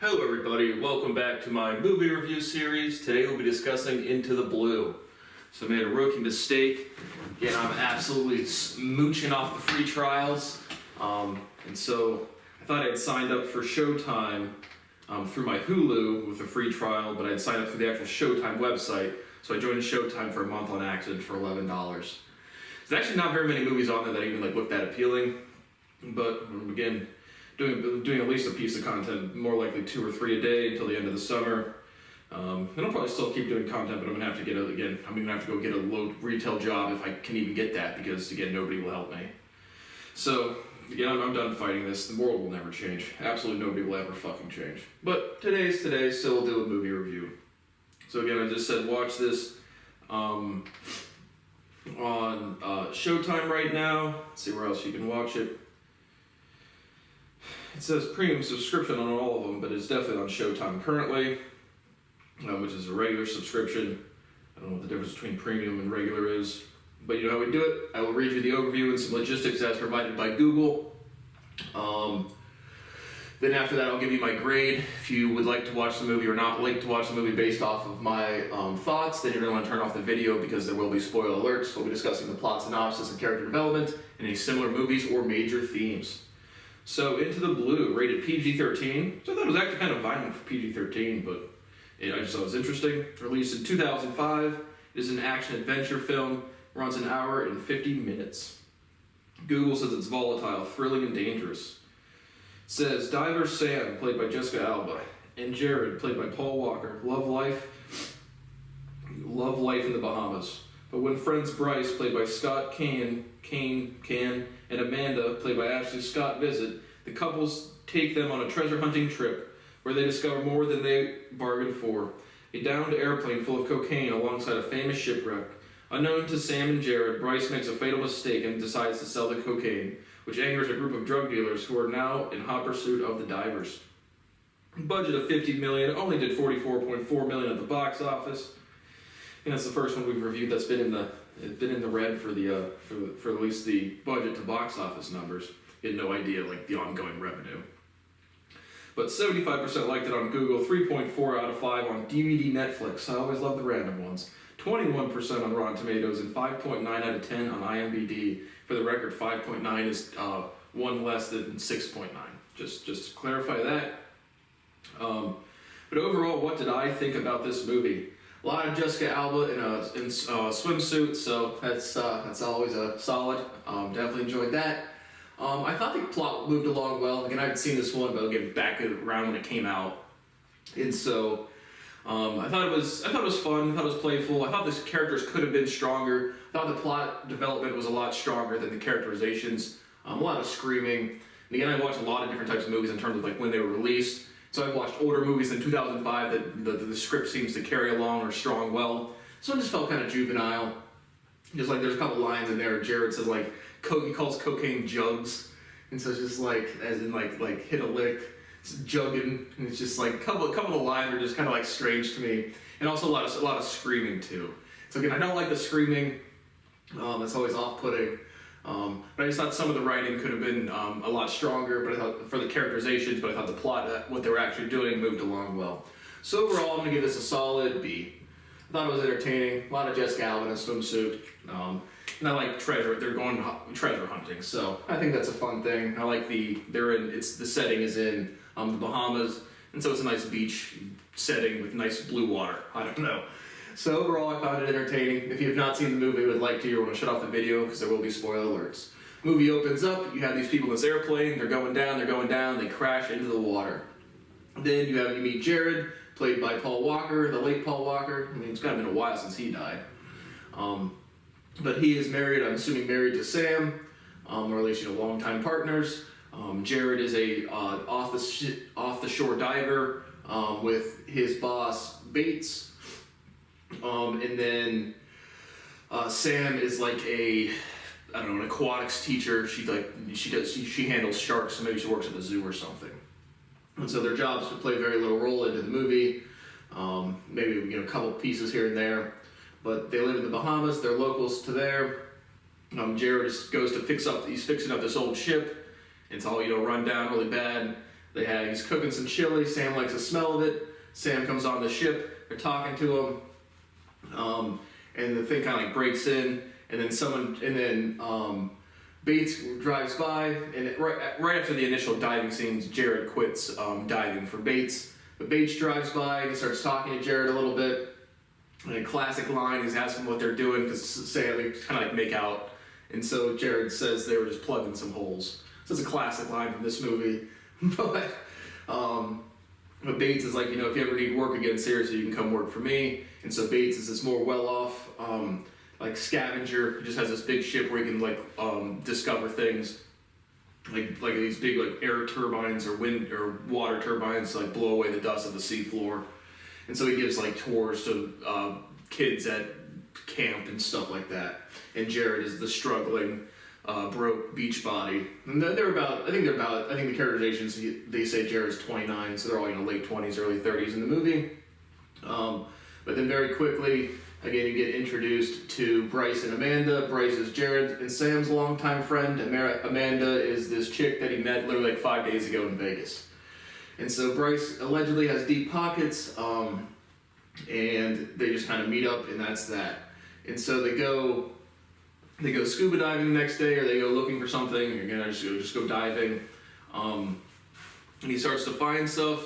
Hello everybody, welcome back to my movie review series. Today we'll be discussing Into the Blue. So I made a rookie mistake. Again, I'm absolutely mooching off the free trials. And so I thought I'd signed up for Showtime through my Hulu with a free trial, but I'd signed up through the actual Showtime website. So I joined Showtime for a month on accident for $11. There's actually not very many movies on there that even look that appealing. But again, doing at least a piece of content, more likely 2 or 3 a day until the end of the summer. And I'll probably still keep doing content, but I'm gonna have to get I'm gonna have to go get a low retail job if I can even get that, because again, nobody will help me. So again, I'm done fighting this. The world will never change. Absolutely nobody will ever fucking change. But today's today, so we'll do a movie review. So again, I just said watch this on Showtime right now. Let's see where else you can watch it. It says premium subscription on all of them, but it's definitely on Showtime currently, which is a regular subscription. I don't know what the difference between premium and regular is, but you know how we do it. I will read you the overview and some logistics as provided by Google. Then after that, I'll give you my grade. If you would like to watch the movie or not like to watch the movie based off of my thoughts, then you're going to want to turn off the video because there will be spoiler alerts. We'll be discussing the plot synopsis and character development and any similar movies or major themes. So, Into the Blue, rated PG-13. So I thought it was actually kind of violent for PG-13, but I just thought it was interesting. Released in 2005, it is an action-adventure film, runs an hour and 50 minutes. Google says it's volatile, thrilling, and dangerous. It says, diver Sam, played by Jessica Alba, and Jared, played by Paul Walker, love life in the Bahamas. But when friends Bryce, played by Scott Caan, and Amanda, played by Ashley Scott, visit, the couples take them on a treasure hunting trip where they discover more than they bargained for. A downed airplane full of cocaine alongside a famous shipwreck. Unknown to Sam and Jared, Bryce makes a fatal mistake and decides to sell the cocaine, which angers a group of drug dealers who are now in hot pursuit of the divers. Budget of $50 million, only did $44.4 million at the box office. And that's the first one we've reviewed that's been in the red for at least the budget to box office numbers. You had no idea the ongoing revenue. But 75% liked it on Google, 3.4 out of 5 on DVD Netflix. I always love the random ones. 21% on Rotten Tomatoes and 5.9 out of 10 on IMDb. For the record, 5.9 is one less than 6.9. Just to clarify that. But overall, what did I think about this movie? A lot of Jessica Alba in a swimsuit, so that's always a solid. Definitely enjoyed that. I thought the plot moved along well. Again, I haven't seen this one, but I'll get back around when it came out. And so I thought it was fun. I thought it was playful. I thought the characters could have been stronger. I thought the plot development was a lot stronger than the characterizations. A lot of screaming. And again, I watched a lot of different types of movies in terms of when they were released. So I watched older movies in 2005 that the script seems to carry along or strong well. So it just felt kind of juvenile. Just there's a couple lines in there. Jared says he calls cocaine jugs, and so it's just as in hit a lick, it's jugging, and it's just a couple of the lines are just kind of strange to me, and also a lot of screaming too. So again, I don't like the screaming. It's always off-putting. But I just thought some of the writing could have been a lot stronger, but I thought for the characterizations, but I thought the plot, what they were actually doing, moved along well. So overall, I'm going to give this a solid B. I thought it was entertaining. A lot of Jessica Alba in a swimsuit. And I like they're going treasure hunting, so I think that's a fun thing. I like the setting is in the Bahamas, and so it's a nice beach setting with nice blue water. I don't know. So overall, I found it entertaining. If you have not seen the movie, would like to, you're going to shut off the video because there will be spoiler alerts. Movie opens up, you have these people in this airplane, they're going down, they crash into the water. Then you meet Jared, played by Paul Walker, the late Paul Walker. I mean, it's kind of been a while since he died. But he is married, I'm assuming married to Sam, or at least longtime partners. Jared is a off-the-shore diver with his boss, Bates. And then Sam is an aquatics teacher. She handles sharks, so maybe she works at the zoo or something. And so their jobs play very little role into the movie. Maybe a couple pieces here and there. But they live in the Bahamas. They're locals to there. Jared goes to he's fixing up this old ship. It's all run down really bad. He's cooking some chili. Sam likes the smell of it. Sam comes on the ship. They're talking to him, and the thing kind of like breaks in, and then Bates drives by, and right after the initial diving scenes, Jared quits diving for Bates. But Bates drives by and he starts talking to Jared a little bit. And a classic line, he's asking what they're doing because Sam, they kind of like make out. And so Jared says they were just plugging some holes. So it's a classic line from this movie. But Bates is like, if you ever need work again, seriously, you can come work for me. And so Bates is this more well-off, like scavenger. He just has this big ship where he can like discover things, like these big like air turbines or wind or water turbines to like blow away the dust of the seafloor. And so he gives like tours to kids at camp and stuff like that. And Jared is the struggling, broke beach body. And I think the characterizations, they say Jared's 29, so they're all late 20s, early 30s in the movie. But then very quickly, again, you get introduced to Bryce and Amanda. Bryce is Jared and Sam's longtime friend. Amanda is this chick that he met literally like 5 days ago in Vegas. And so Bryce allegedly has deep pockets, and they just kind of meet up, and that's that. And so they go scuba diving the next day, or they go looking for something. Again, I just go diving, and he starts to find stuff.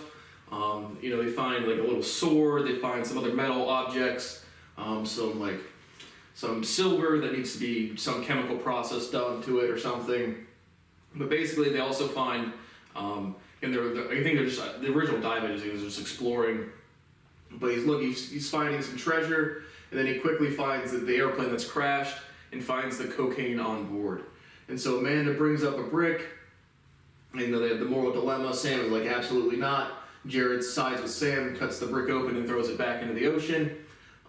They find like a little sword. They find some other metal objects, some silver that needs to be some chemical process done to it or something. But basically, they also find. And I think they're just the original dive is just exploring, but he's finding some treasure, and then he quickly finds the airplane that's crashed and finds the cocaine on board. And so Amanda brings up a brick, and they have the moral dilemma. Sam is like, absolutely not. Jared sides with Sam, cuts the brick open, and throws it back into the ocean.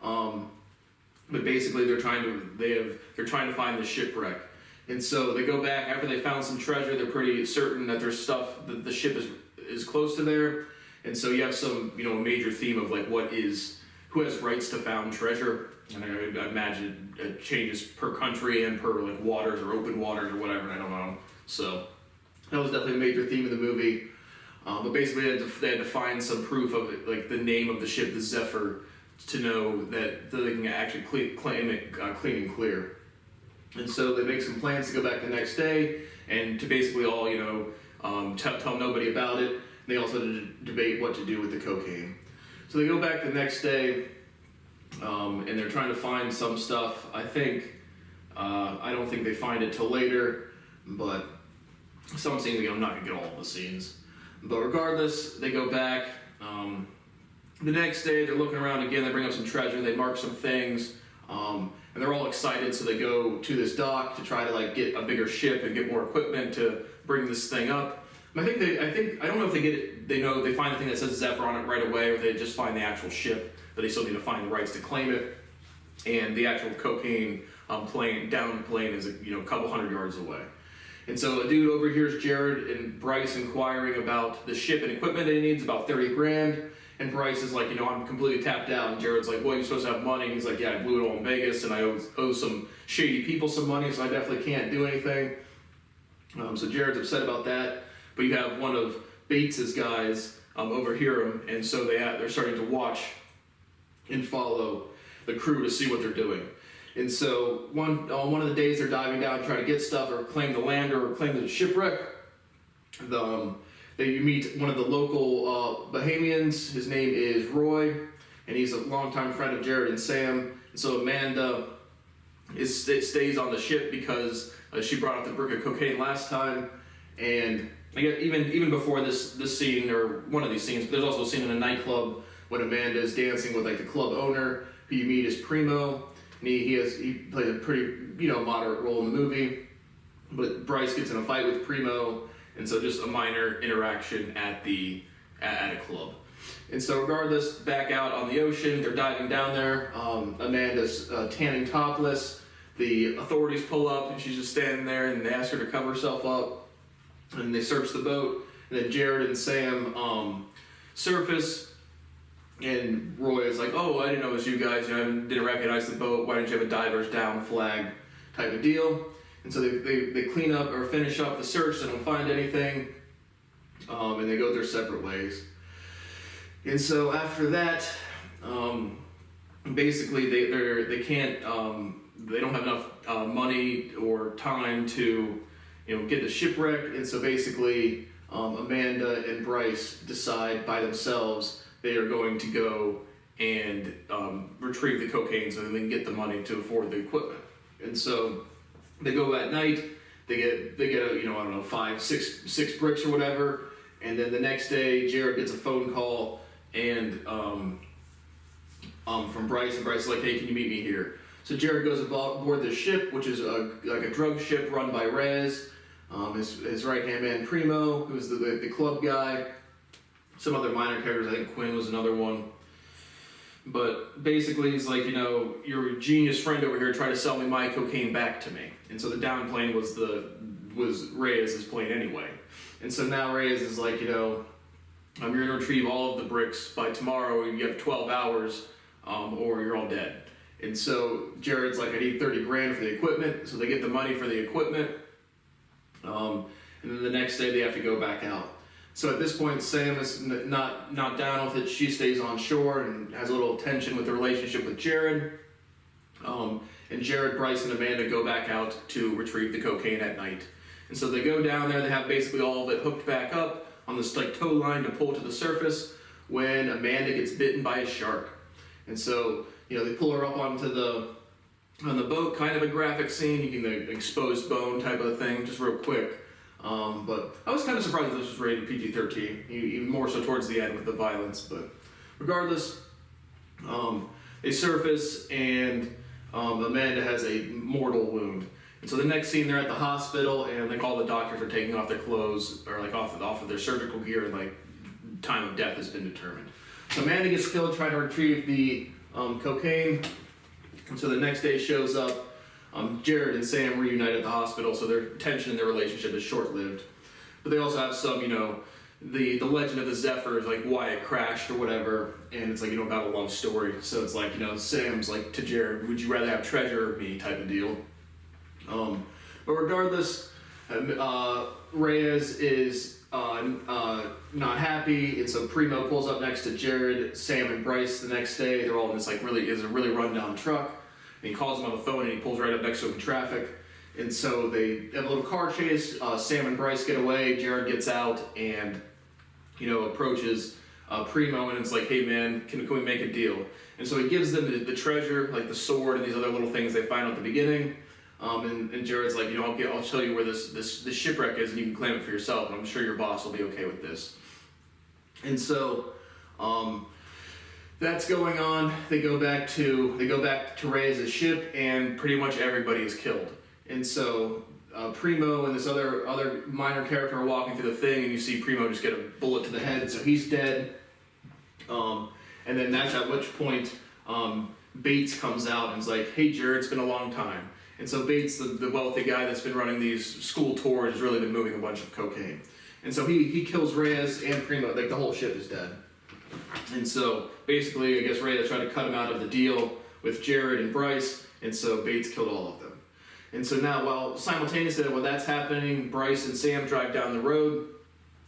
But basically, they're trying to find the shipwreck. And so they go back after they found some treasure. They're pretty certain that there's stuff that the ship is close to there. And so you have some a major theme of like who has rights to found treasure. And I imagine it changes per country and per like waters or open waters or whatever. I don't know. So that was definitely a major theme of the movie. But basically they had to find some proof of it, like the name of the ship, the Zephyr, to know that they can actually claim it clean and clear. And so they make some plans to go back the next day and to basically all, tell nobody about it. They also debate what to do with the cocaine. So they go back the next day, and they're trying to find some stuff. I don't think they find it till later, but some scenes, I'm not going to get all of the scenes. But regardless, they go back. The next day, they're looking around again. They bring up some treasure. They mark some things. And they're all excited, so they go to this dock to try to like get a bigger ship and get more equipment to bring this thing up. And I don't know if they get it. They find the thing that says Zephyr on it right away, or they just find the actual ship, but they still need to find the rights to claim it. And the actual cocaine plane is a couple hundred yards away. And so a dude overhears Jared and Bryce inquiring about the ship and equipment that he needs, about $30,000. And Bryce is like, I'm completely tapped out. And Jared's like, well, you're supposed to have money. And he's like, yeah, I blew it all in Vegas, and I owe some shady people some money, so I definitely can't do anything. So Jared's upset about that. But you have one of Bates's guys overhear him, and so they're starting to watch and follow the crew to see what they're doing. And so one of the days they're diving down to try to get stuff or claim the land or claim the shipwreck, you meet one of the local Bahamians. His name is Roy, and he's a longtime friend of Jared and Sam. And so Amanda stays on the ship because she brought up the brick of cocaine last time. And I guess even before this scene, or one of these scenes, there's also a scene in a nightclub when Amanda is dancing with like the club owner, who you meet is Primo. And he plays a pretty moderate role in the movie. But Bryce gets in a fight with Primo. And so just a minor interaction at a club. And so regardless, back out on the ocean, they're diving down there. Amanda's tanning topless. The authorities pull up, and she's just standing there, and they ask her to cover herself up. And they search the boat. And then Jared and Sam surface. And Roy is like, oh, I didn't know it was you guys. I didn't recognize the boat. Why didn't you have a diver's down flag type of deal? And so they clean up or finish up the search. They don't find anything. and they go their separate ways. And so after that, basically they can't they don't have enough money or time to get the shipwreck, and so basically Amanda and Bryce decide by themselves they are going to go and retrieve the cocaine so they can get the money to afford the equipment. And so they go at night. They get a, I don't know, 5, 6 bricks or whatever, and then the next day Jared gets a phone call and from Bryce, and Bryce is like, hey, can you meet me here? So Jared goes aboard the ship, which is like a drug ship run by Reyes, his right hand man Primo, who's the club guy, some other minor characters. I think Quinn was another one. But basically, he's like, your genius friend over here tried to sell me my cocaine back to me. And so the down plane was Reyes' plane anyway. And so now Reyes is like, you're going to retrieve all of the bricks by tomorrow. You have 12 hours, or you're all dead. And so Jared's like, I need 30 grand for the equipment. So they get the money for the equipment. And then the next day they have to go back out. So at this point, Sam is not down with it. She stays on shore and has a little tension with the relationship with Jared. And Jared, Bryce, and Amanda go back out to retrieve the cocaine at night. And so they go down there. They have basically all of it hooked back up on this like tow line to pull to the surface when Amanda gets bitten by a shark. And so they pull her up on the boat. Kind of a graphic scene. You can exposed bone type of thing, just real quick. But I was kind of surprised that this was rated PG-13, even more so towards the end with the violence. But regardless, they surface and Amanda has a mortal wound. And so the next scene, they're at the hospital, and like all the doctors are taking off their clothes or like off of their surgical gear, and like time of death has been determined. So Amanda gets killed trying to retrieve the cocaine. And so the next day shows up. Jared and Sam reunite at the hospital, so their tension in their relationship is short-lived. But they also have some, the legend of the Zephyr is like why it crashed or whatever, and it's like, about a love story. So it's like, Sam's like to Jared, would you rather have treasure or me type of deal. But regardless, Reyes is not happy, and so Primo pulls up next to Jared, Sam, and Bryce the next day. They're all in this really run-down truck. And he calls him on the phone, and he pulls right up next to him in traffic. And so they have a little car chase. Sam and Bryce get away. Jared gets out and, approaches Primo, and it's like, hey, man, can we make a deal? And so he gives them the treasure, like the sword and these other little things they find at the beginning. And Jared's like, I'll tell you where this shipwreck is, and you can claim it for yourself. And I'm sure your boss will be okay with this. And so, that's going on. They go back to Reyes' ship, and pretty much everybody is killed. And so Primo and this other minor character are walking through the thing, and you see Primo just get a bullet to the head, so he's dead. And then that's at which point Bates comes out and is like, hey Jared, it's been a long time. And so Bates, the wealthy guy that's been running these school tours, has really been moving a bunch of cocaine. And so he kills Reyes and Primo, like the whole ship is dead. And so basically, I guess Reyes tried to cut him out of the deal with Jared and Bryce, and so Bates killed all of them. And so now, while simultaneously while that's happening, Bryce and Sam drive down the road,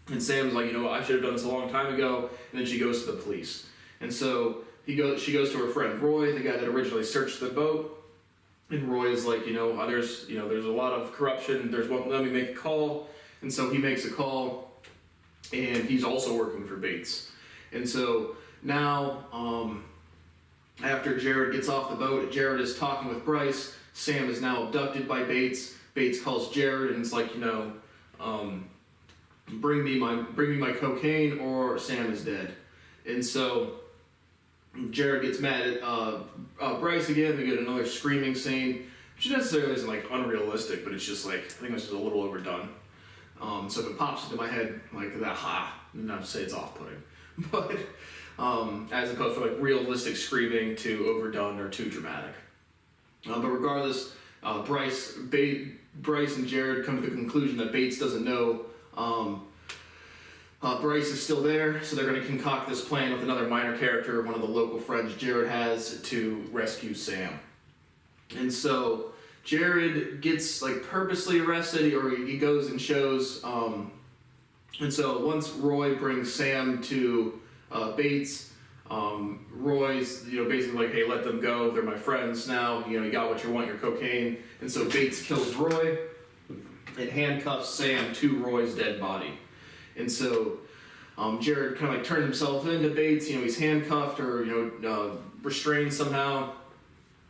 and Sam's like, I should have done this a long time ago, and then she goes to the police. And so she goes to her friend Roy, the guy that originally searched the boat, and Roy is like, there's a lot of corruption, let me make a call. And so he makes a call, and he's also working for Bates. And so now, after Jared gets off the boat, Jared is talking with Bryce. Sam is now abducted by Bates. Bates calls Jared and it's like, bring me my cocaine or Sam is dead. And so Jared gets mad at Bryce again. We get another screaming scene, which necessarily isn't like unrealistic, but it's just like, I think it's just a little overdone. So if it pops into my head like that, not to say it's off-putting. But as opposed to like realistic screaming too overdone or too dramatic. But regardless, Bryce and Jared come to the conclusion that Bates doesn't know Bryce is still there, so they're going to concoct this plan with another minor character, one of the local friends Jared has, to rescue Sam. And so Jared gets like purposely arrested, or he goes and shows And so once Roy brings Sam to Bates, Roy's basically like, hey, let them go. They're my friends now. You got what you want, your cocaine. And so Bates kills Roy and handcuffs Sam to Roy's dead body. And so Jared kind of like turns himself into Bates. He's handcuffed or restrained somehow.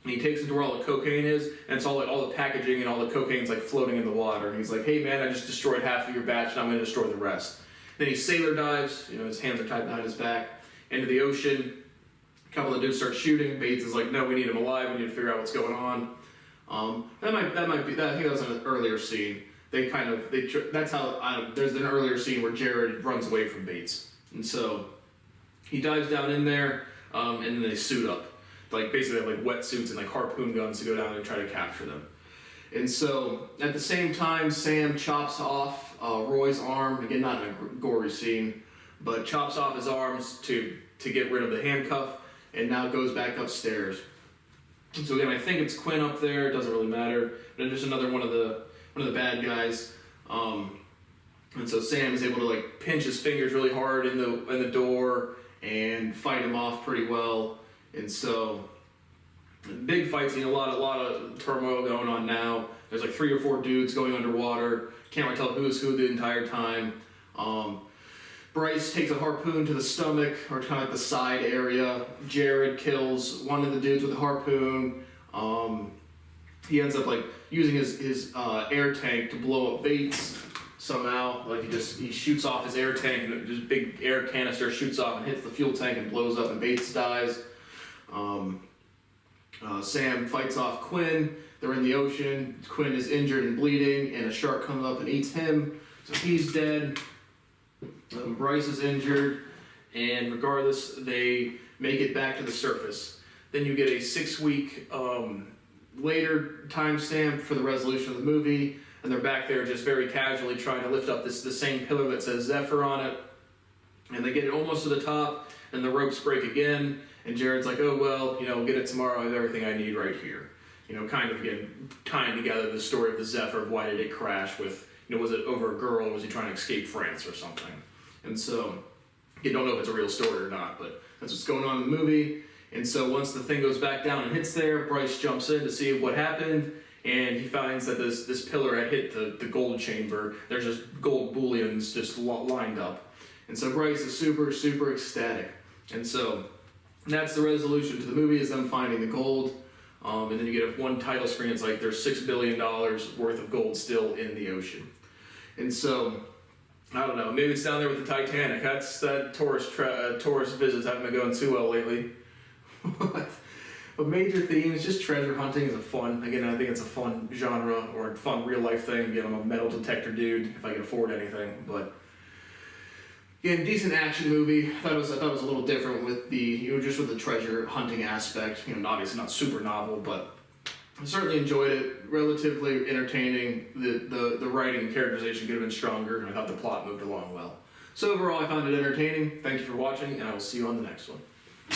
And he takes him to where all the cocaine is, and it's all the packaging and all the cocaine's like floating in the water. And he's like, hey man, I just destroyed half of your batch, and I'm going to destroy the rest. Then he sailor dives, his hands are tied behind his back, into the ocean. A couple of dudes start shooting. Bates is like, no, we need him alive. We need to figure out what's going on. That might be. I think that was in an earlier scene. That's how. There's an earlier scene where Jared runs away from Bates, and so he dives down in there, and then they suit up. Like basically they have like wetsuits and like harpoon guns to go down and try to capture them. And so at the same time, Sam chops off Roy's arm. Again, not in a gory scene, but chops off his arms to get rid of the handcuff, and now goes back upstairs. So again, I think it's Quinn up there. It doesn't really matter, but just another one of the bad guys. And so Sam is able to like pinch his fingers really hard in the door and fight him off pretty well. And so, big fight scene, a lot of turmoil going on now. There's like 3 or 4 dudes going underwater. Can't really tell who's who the entire time. Bryce takes a harpoon to the stomach, or kind of like the side area. Jared kills one of the dudes with a harpoon. He ends up like using his air tank to blow up Bates somehow. Like he shoots off his air tank, and this big air canister shoots off and hits the fuel tank and blows up, and Bates dies. Sam fights off Quinn. They're in the ocean. Quinn is injured and bleeding, and a shark comes up and eats him, so he's dead. Bryce is injured, and regardless, they make it back to the surface. Then you get a 6-week later timestamp for the resolution of the movie, and they're back there just very casually trying to lift up the same pillar that says Zephyr on it, and they get it almost to the top, and the ropes break again. And Jared's like, oh, well, get it tomorrow. I have everything I need right here. Kind of, again, tying together the story of the Zephyr, of why did it crash with, was it over a girl, or was he trying to escape France or something? And so, you don't know if it's a real story or not, but that's what's going on in the movie. And so once the thing goes back down and hits there, Bryce jumps in to see what happened, and he finds that this pillar had hit the gold chamber. There's just gold bullions just lined up. And so Bryce is super, super ecstatic. And so that's the resolution to the movie, is them finding the gold. And then you get one title screen. It's like there's $6 billion worth of gold still in the ocean. And so, I don't know, maybe it's down there with the Titanic. That tourist visits haven't been going too well lately. A major theme is just treasure hunting is fun. Again, I think it's a fun genre or a fun real life thing. Again, I'm a metal detector dude if I can afford anything, but again, decent action movie. I thought it was a little different with just with the treasure hunting aspect. Obviously not super novel, but I certainly enjoyed it. Relatively entertaining. The writing and characterization could have been stronger, and I thought the plot moved along well. So overall, I found it entertaining. Thank you for watching, and I will see you on the next one.